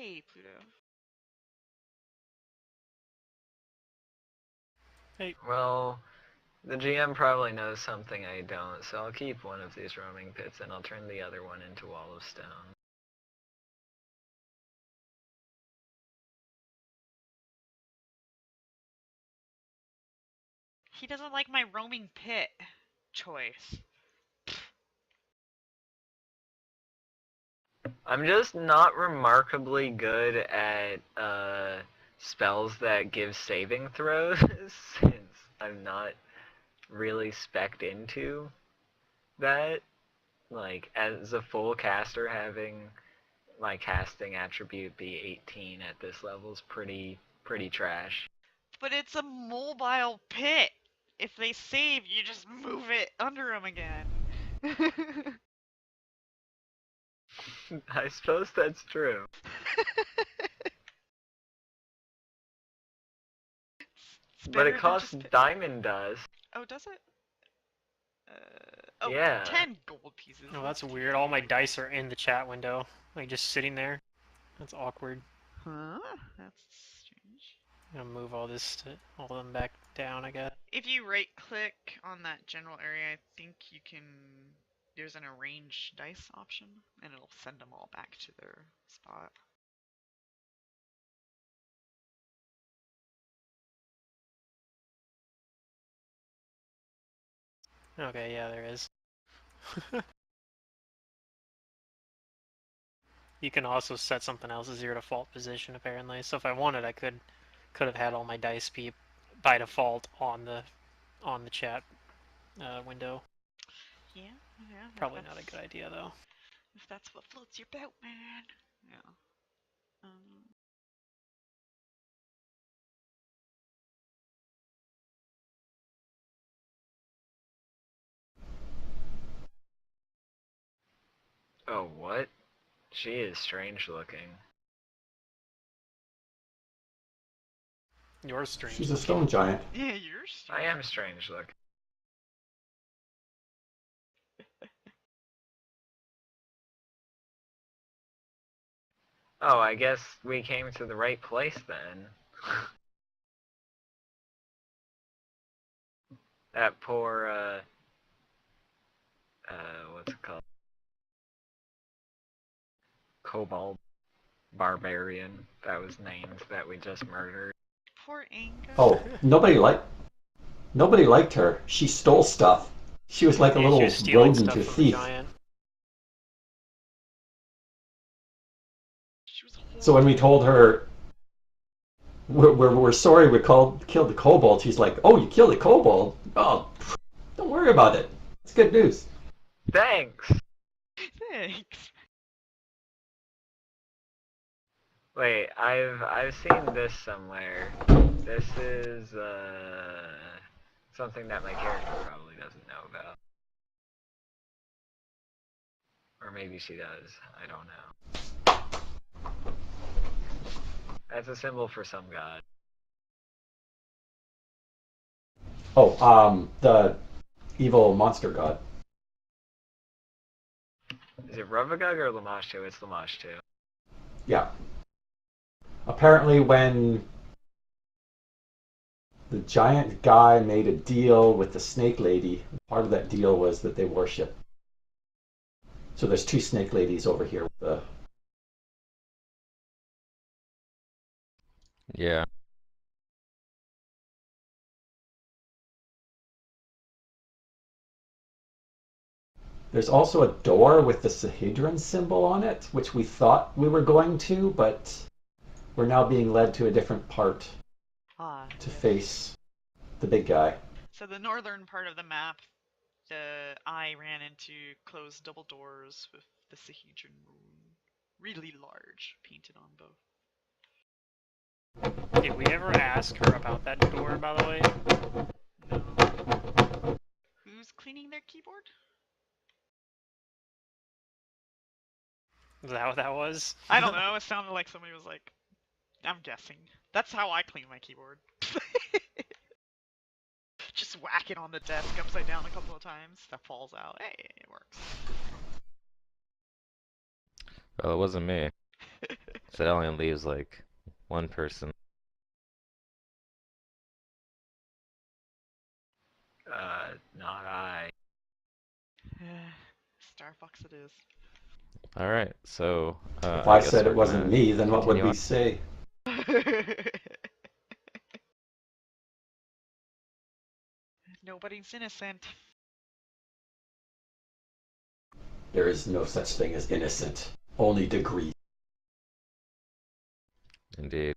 Hey, Pluto. Hey. Well, the GM probably knows something I don't, so I'll keep one of these roaming pits and I'll turn the other one into Wall of Stone. He doesn't like my roaming pit choice. I'm just not remarkably good at spells that give saving throws, since I'm not really spec'd into that. Like, as a full caster, having my casting attribute be 18 at this level is pretty trash. But it's a mobile pit. If they save, you just move it under them again. I suppose that's true. It's But it better than costs just diamond dust. Oh, does it? Oh, Yeah. 10 gold pieces. Oh, that's weird. All my dice are in the chat window, like just sitting there. That's awkward. Huh? That's strange. I'm gonna move all of them back down, I guess. If you right-click on that general area, I think you can. There's an arrange dice option, and it'll send them all back to their spot. Okay, yeah, there is. You can also set something else as your default position, apparently. So if I wanted, I could have had all my dice be by default on the chat window. Yeah. Probably not a good idea, though. If that's what floats your boat, man. Yeah. Oh, what? She is strange looking. You're strange. She's a stone giant. Yeah, you're strange. I am strange looking. Oh, I guess we came to the right place then. That poor, what's it called? Kobold barbarian that was named that we just murdered. Poor Inga. Oh, nobody liked her. She stole stuff. She was like a Yeah, little she was stealing rodent stuff or from thief. the giant. She was So when we told her we're sorry we killed the kobold, she's like, "Oh, you killed the kobold? Oh, don't worry about it. It's good news." Thanks! Thanks. Wait, I've seen this somewhere. This is, something that my character probably doesn't know about. Or maybe she does. I don't know. That's a symbol for some god. Oh, the evil monster god. Is it Ravagug or Lamashtu? It's Lamashtu. Yeah. Apparently, when the giant guy made a deal with the snake lady, part of that deal was that they worship. So there's two snake ladies over here with the. Yeah. There's also a door with the Sahedron symbol on it, which we thought we were going to, but we're now being led to a different part to face the big guy. So the northern part of the map, the eye ran into closed double doors with the Sahedron rune, really large, painted on both. Did we ever ask her about that door, by the way? No. Who's cleaning their keyboard? Is that what that was? I don't know. It sounded like somebody was like, I'm guessing. That's how I clean my keyboard. Just whack it on the desk upside down a couple of times. That falls out. Hey, it works. Well, it wasn't me. So that only leaves like one person. Not I. Star Fox it is. Alright, so If I I guess said it we're wasn't gonna me, then what would continue we on. say? Nobody's innocent. There is no such thing as innocent, only degree. Indeed.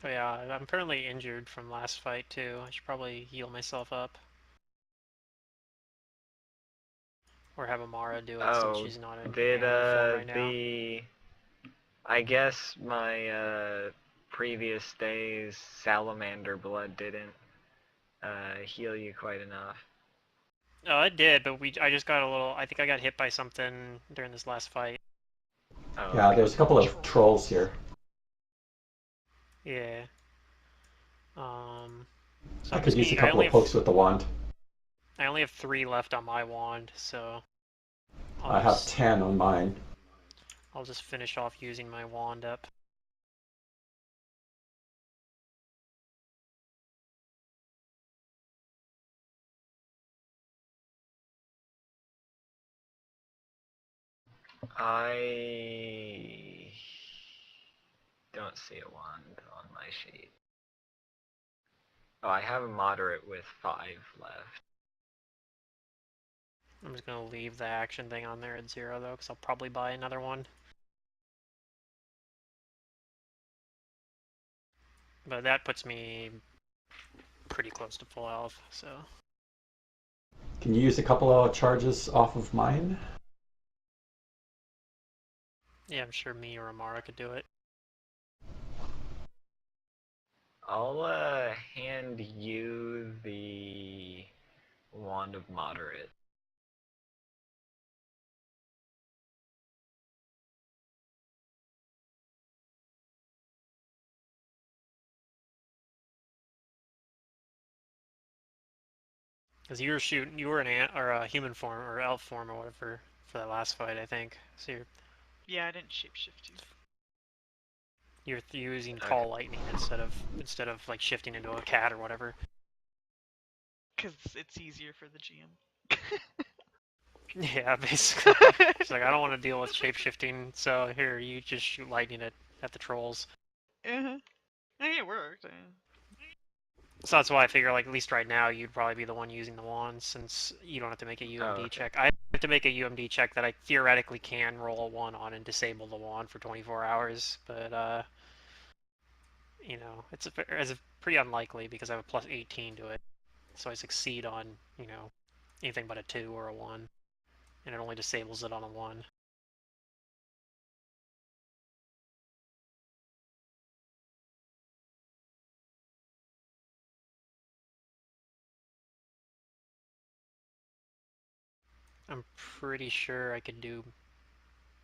But yeah, I'm apparently injured from last fight too. I should probably heal myself up. Or have Amara do it since Oh, she's not in did animal form right now. I guess my previous day's salamander blood didn't heal you quite enough. Oh, it did, but I just got a little. I think I got hit by something during this last fight. Oh, Yeah, okay. there's a couple of trolls here. Yeah. So I I'm could just use a gonna. couple of pokes with the wand. I only have 3 left on my wand, so I have 10 on mine. I'll just finish off using my wand up. I don't see a wand on my sheet. Oh, I have a moderate with 5 left. I'm just gonna leave the action thing on there at 0 though, because I'll probably buy another one. But that puts me pretty close to full health, so. Can you use a couple of charges off of mine? Yeah, I'm sure me or Amara could do it. I'll hand you the wand of moderate. Because you were an ant or a human form or elf form or whatever for that last fight, I think. So Yeah, I didn't shapeshift you. you're using Okay. call lightning instead of like shifting into a cat or whatever. Because it's easier for the GM. Yeah, basically. It's like I don't want to deal with shapeshifting, so here you just shoot lightning at the trolls. I think it worked. So that's why I figure, like, at least right now, you'd probably be the one using the wand, since you don't have to make a UMD Oh, okay. check. I have to make a UMD check that I theoretically can roll a 1 on and disable the wand for 24 hours, but, you know, it's pretty unlikely because I have a plus 18 to it. So I succeed on, you know, anything but a 2 or a 1, and it only disables it on a 1. I'm pretty sure I could do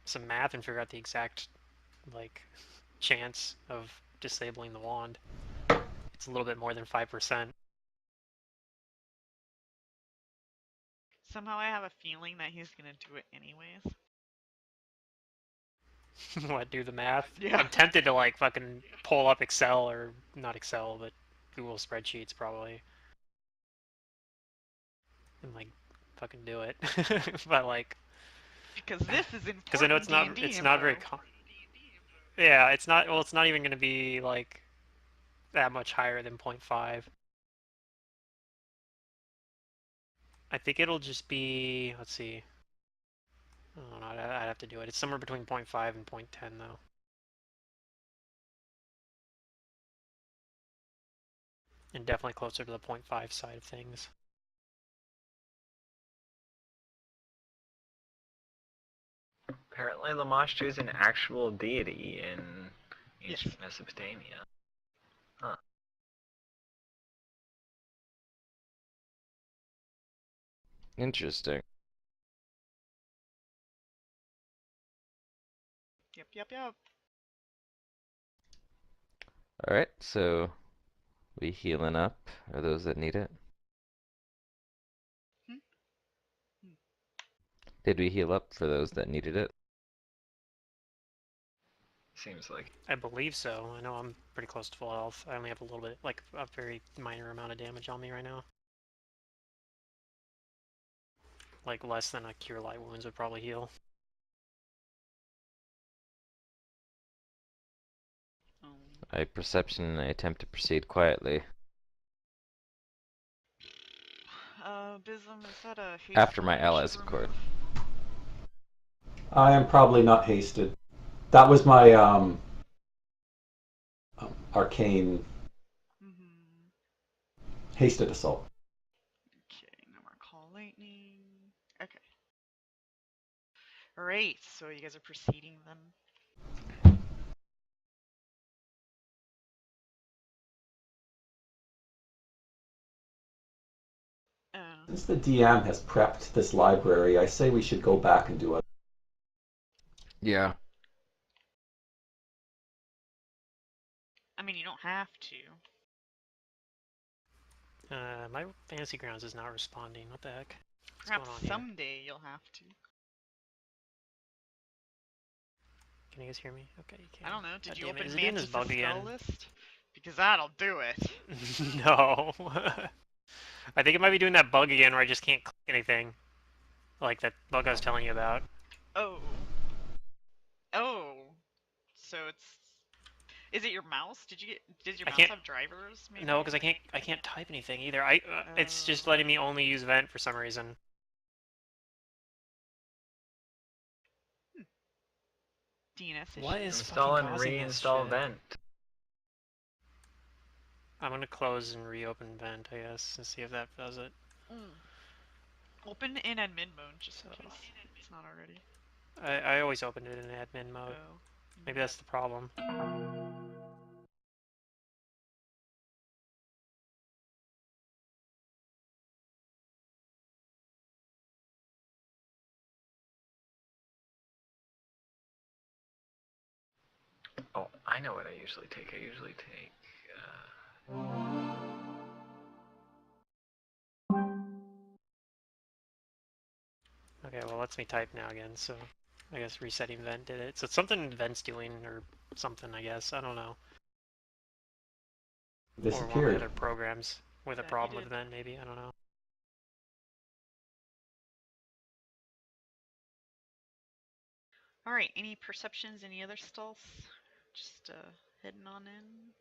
some math and figure out the exact, like, chance of disabling the wand. It's a little bit more than 5%. Somehow I have a feeling that he's gonna do it anyways. What, do the math? Yeah. I'm tempted to, like, fucking pull up Excel, or not Excel, but Google spreadsheets probably, and, like, fucking do it. But, like, Because this is important because I know D&D it's info. not very yeah, it's not, well, it's not even going to be, like, that much higher than 0.5. I think it'll just be, let's see, I don't know, I'd have to do it. It's somewhere between 0.5 and 0.10 though. And definitely closer to the 0.5 side of things. Apparently Lamashtu is an actual deity in ancient Mesopotamia. Huh. Interesting. Yep. Alright, so we healing up. Are those that need it? Hmm? Did we heal up for those that needed it? Seems like. I believe so. I know I'm pretty close to full health. I only have a little bit, like a very minor amount of damage on me right now. Like less than a cure light wounds would probably heal. I perception and I attempt to proceed quietly. Bism, is that a haste After my one you allies, should of course. remove? I am probably not hasted. That was my arcane Mm-hmm. hasted assault. Okay, no more call lightning. Okay. Alright, so you guys are proceeding then. Since the DM has prepped this library, I say we should go back and do it. Yeah. I mean, you don't have to. My Fantasy Grounds is not responding. What the heck? What's Perhaps going on here? someday you'll have to. Can you guys hear me? Okay, you can. I don't know. Did God you damn it. open Is it doing this Mantis' bug again? spell list? Because that'll do it. No. I think it might be doing that bug again where I just can't click anything. Like that bug I was telling you about. Oh. Oh. So it's... Is it your mouse? Does your I mouse can't- have drivers, maybe? No, because I can't type anything either. It's just Oh. letting me only use vent for some reason. DNS issue. What is Install fucking and causing this reinstall shit? vent. I'm gonna close and reopen vent, I guess, and see if that does it. Open in admin mode, just in case it's not already. I always open it in admin mode. Oh. Maybe that's the problem. Oh, I know what I usually take. I usually take. Okay, well, it lets me type now again, so I guess resetting vent did it. So it's something vent's doing, or something, I guess. I don't know. Or one of the Disappeared. other programs with a Yeah, problem you with did. vent, maybe. I don't know. Alright, any perceptions, any other stealth? Just heading on in.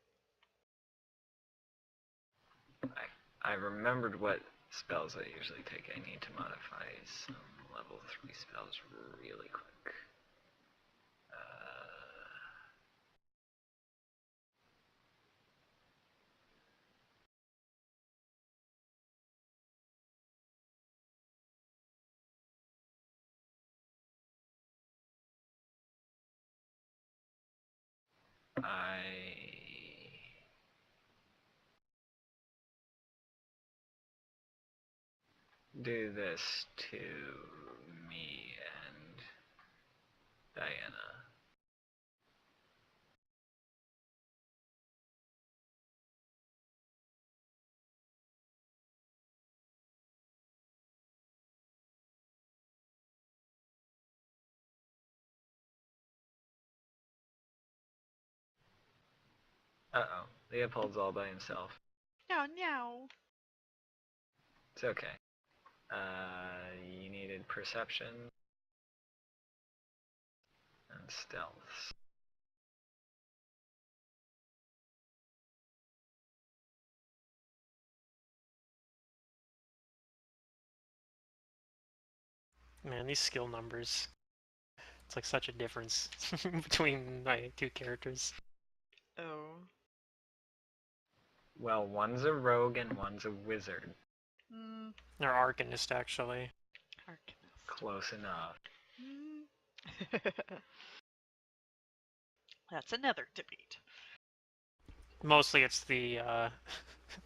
I remembered what spells I usually take. I need to modify some level 3 spells really quick. I do this to me and Diana. Uh-oh. Leopold's all by himself. No. It's okay. You needed perception and stealth. Man, these skill numbers. It's like such a difference between my two characters. Oh. Well, one's a rogue and one's a wizard. They're Arcanist, actually. Arcanist. Close enough. That's another debate. Mostly it's the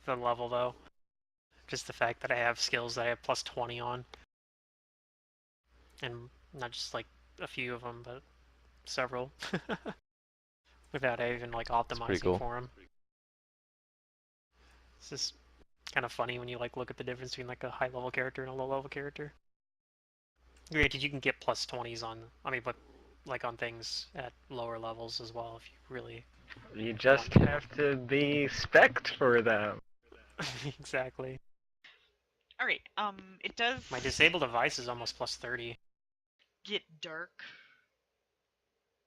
the level, though. Just the fact that I have skills that I have plus 20 on. And not just like a few of them, but several. Without even like optimizing cool. for them. It's just kind of funny when you like look at the difference between like a high level character and a low level character. Granted, you can get plus 20s on, I mean, but like on things at lower levels as well, if you really You just have to be spec'd for them. exactly. All right. It does. My disable device is almost plus 30. Get dark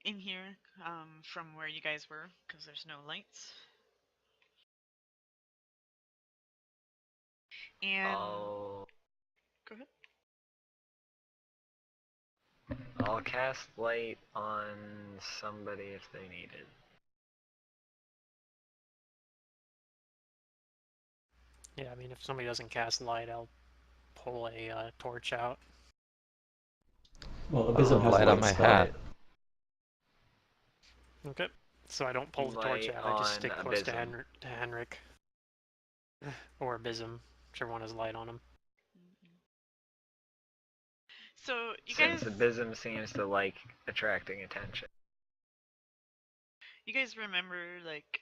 in here from where you guys were because there's no lights. And I'll go ahead. cast light on somebody if they need it. Yeah, I mean, if somebody doesn't cast light, I'll pull a torch out. Well, Abysm has Light on light my spell. hat. Okay. So I don't pull the torch Light out, I just on stick close to, Abysm. to Henrik. Or Abysm, whichever one has light on him. So you Since guys, Abysm seems to like attracting attention. you guys remember like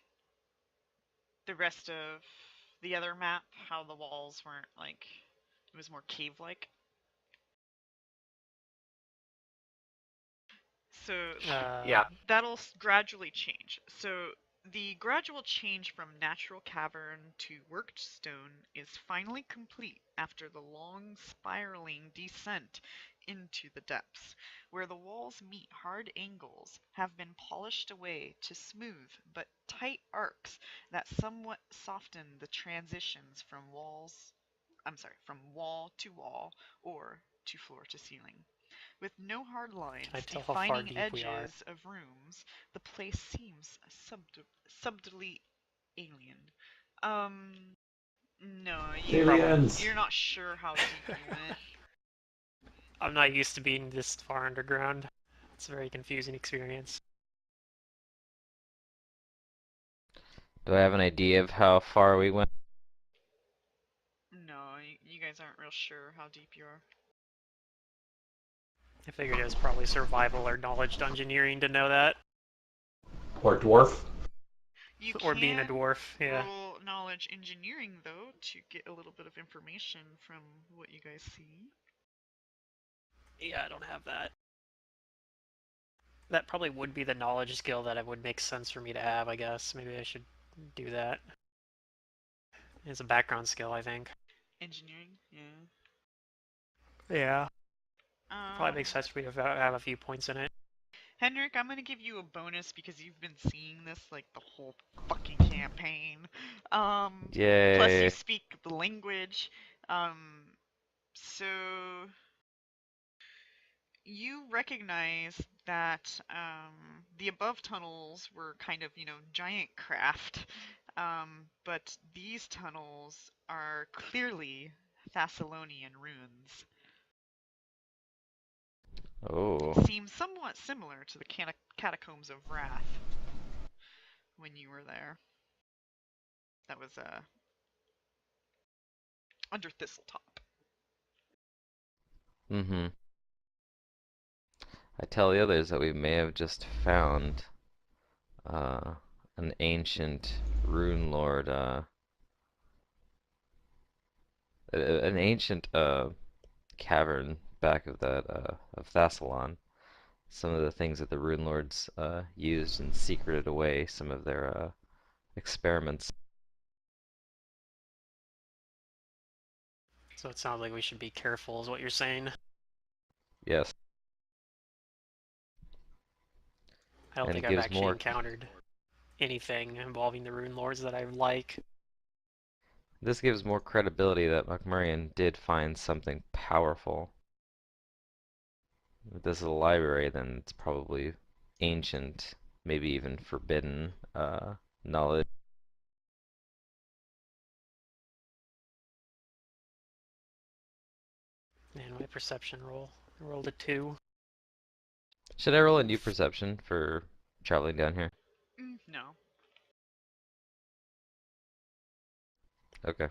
the rest of the other map, how the walls weren't like, it was more cave-like. So Yeah. that'll gradually change. So the gradual change from natural cavern to worked stone is finally complete after the long spiraling descent into the depths, where the walls meet hard angles have been polished away to smooth but tight arcs that somewhat soften the transitions from wall to wall or to floor to ceiling. With no hard lines Can I tell how far defining deep we are? edges of rooms, the place seems subtly alien. No, Aliens. you're not sure how deep you went. I'm not used to being this far underground. It's a very confusing experience. Do I have an idea of how far we went? No, you guys aren't real sure how deep you are. I figured it was probably survival or knowledge dungeoneering to know that. Or dwarf. You Or being a can dwarf, yeah. roll knowledge engineering though to get a little bit of information from what you guys see. Yeah, I don't have that. That probably would be the knowledge skill that it would make sense for me to have, I guess. Maybe I should do that. It's a background skill, I think. Engineering, yeah. Yeah. Probably makes sense for me to have a few points in it. Henrik, I'm gonna give you a bonus because you've been seeing this like the whole fucking campaign. Plus you Yay. speak the language. So you recognize that the above tunnels were kind of, giant craft. But these tunnels are clearly Thessalonian ruins. Oh. Seem somewhat similar to the catacombs of Wrath when you were there. That was under Thistletop. Mm-hmm. I tell the others that we may have just found an ancient Runelord, an ancient cavern back of that of Thassalon. Some of the things that the Runelords used and secreted away some of their experiments. So it sounds like we should be careful, is what you're saying. Yes. I don't And think it I've gives actually more. encountered anything involving the Runelords that I like. This gives more credibility that McMurrian did find something powerful. If this is a library, then it's probably ancient, maybe even forbidden knowledge. And my perception roll. I rolled a 2. Should I roll a new perception for traveling down here? No. Okay.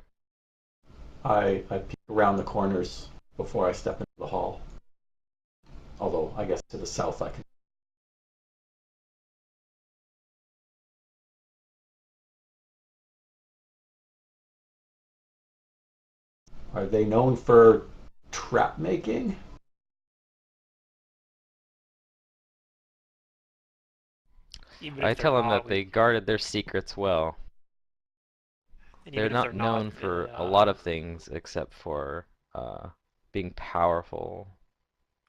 I peek around the corners before I step into the hall. Although, I guess to the south I can. Are they known for trap making? even I if they're tell them not, that they guarded their secrets well. and They're even if they're not not, known for a lot of things except for being powerful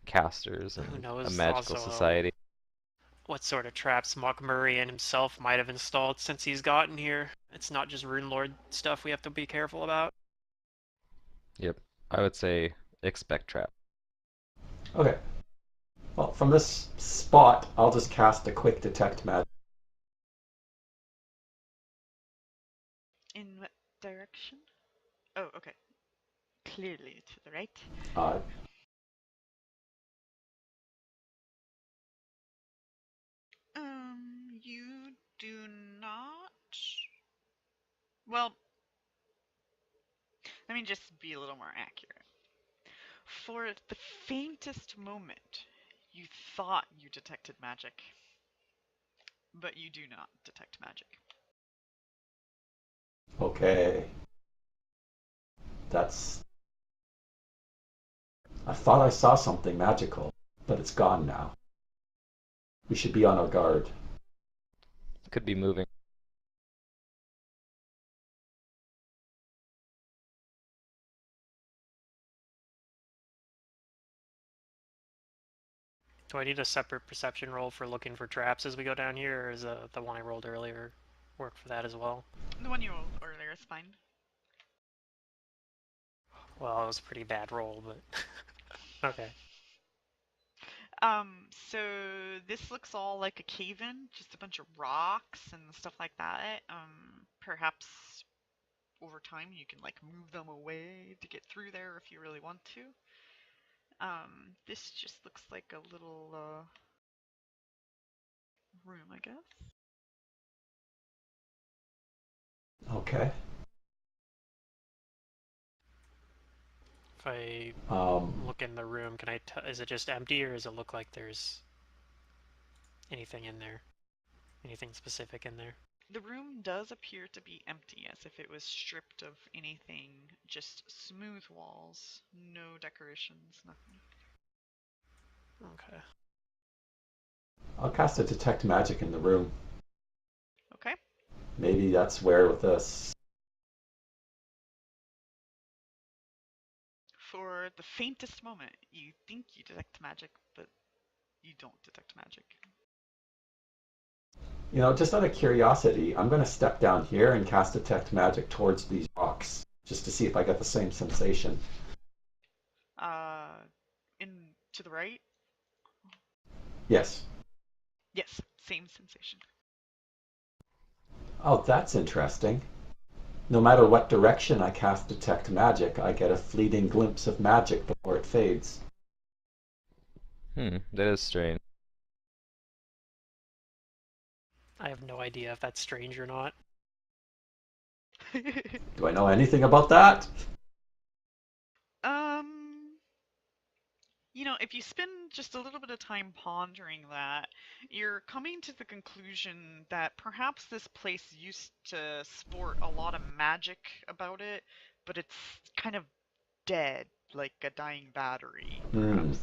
casters who in a knows magical also society. what sort of traps Mock Murray and himself might have installed since he's gotten here. It's not just Runelord stuff we have to be careful about. Yep, I would say expect trap. Okay. Well, from this spot, I'll just cast a quick detect magic. In what direction? Oh, okay. Clearly to the right. Uh, You do not. Well, let me just be a little more accurate. For the faintest moment, you thought you detected magic, but you do not detect magic. okay. That's. I thought I saw something magical, but it's gone now. We should be on our guard. Could be moving. Do I need a separate perception roll for looking for traps as we go down here, or is the one I rolled earlier work for that as well? The one you rolled earlier is fine. Well, it was a pretty bad roll, but okay. So this looks all like a cave-in, just a bunch of rocks and stuff like that. Perhaps over time you can like move them away to get through there if you really want to. This just looks like a little room, I guess. Okay. If I look in the room, can I is it just empty, or does it look like there's anything in there? Anything specific in there? The room does appear to be empty, as if it was stripped of anything, just smooth walls, no decorations, nothing. Okay. I'll cast a detect magic in the room. Okay. Maybe that's where with this. For the faintest moment, you think you detect magic, but you don't detect magic. You know, just out of curiosity, I'm going to step down here and cast detect magic towards these rocks, just to see if I get the same sensation. In to the right? Yes. Yes, same sensation. Oh, that's interesting. No matter what direction I cast detect magic, I get a fleeting glimpse of magic before it fades. That is strange. I have no idea if that's strange or not. Do I know anything about that? um, if you spend just a little bit of time pondering that, you're coming to the conclusion that perhaps this place used to sport a lot of magic about it, but it's kind of dead, like a dying battery, Hmm. perhaps.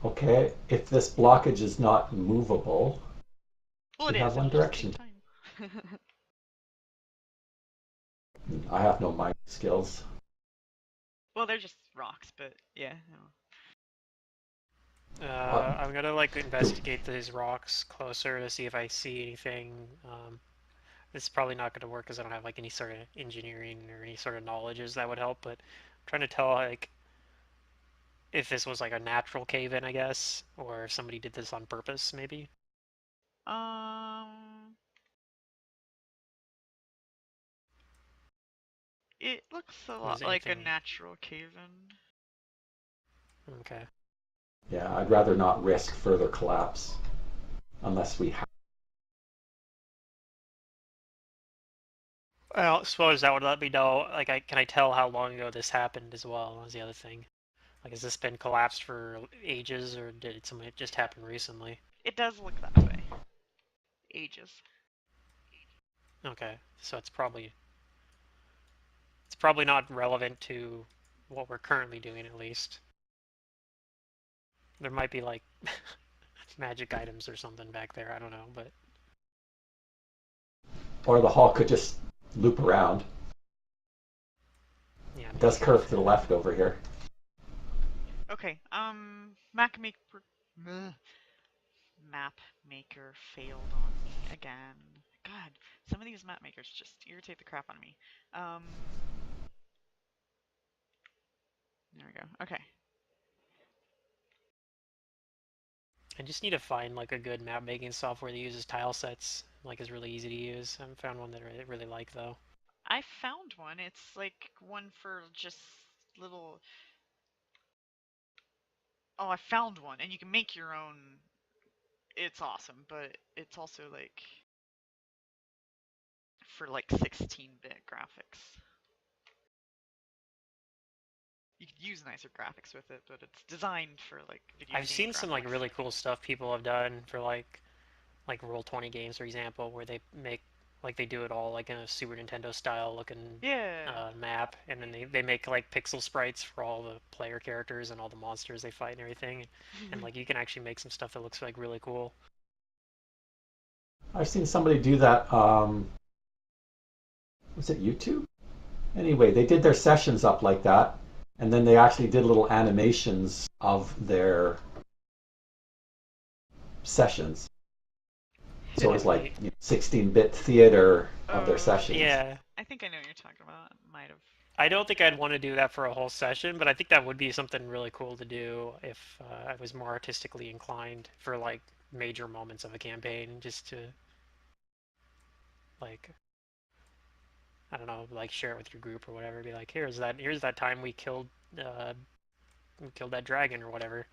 Okay, if this blockage is not movable, Well, we it have is. one It'll just take direction. time. I have no mind skills. Well, they're just rocks, but yeah. No. I'm gonna like investigate these rocks closer to see if I see anything. This is probably not gonna work because I don't have like any sort of engineering or any sort of knowledges that would help. But I'm trying to tell like if this was like a natural cave-in, I guess, or if somebody did this on purpose, maybe. Um, it looks a Or is lot like a anything? natural cave-in. Okay. Yeah, I'd rather not risk further collapse unless we have. Well, I suppose that would let me know. Like, can I tell how long ago this happened as well? Was the other thing. Like, has this been collapsed for ages, or did it just happen recently? It does look that way. Ages. Okay, so it's probably not relevant to what we're currently doing, at least. There might be like magic items or something back there. I don't know, but Or the hall could just loop around. yeah, It does maybe. curve to the left over here. Okay, Mac make map maker failed on me again. God, some of these map makers just irritate the crap out of me. There we go. Okay. I just need to find like a good map making software that uses tile sets. Like is really easy to use. I haven't found one that I really like though. I found one. It's like one for just little. Oh, I found one, and you can make your own. It's awesome, but it's also like for like 16-bit graphics. You could use nicer graphics with it, but it's designed for like video I've game seen some like graphics. really cool stuff people have done for like Roll20 games, for example, where they make like they do it all like in a Super Nintendo style looking Yeah. map, and then they make like pixel sprites for all the player characters and all the monsters they fight and everything, and like you can actually make some stuff that looks like really cool. I've seen somebody do that. Was it YouTube? Anyway, they did their sessions up like that, and then they actually did little animations of their sessions. So it was like 16-bit theater of their sessions. Yeah. I think I know what you're talking about. Might have. I don't think I'd want to do that for a whole session, but I think that would be something really cool to do if I was more artistically inclined for like major moments of a campaign, just to like I don't know, like share it with your group or whatever. Be like, here's that time we killed that dragon or whatever.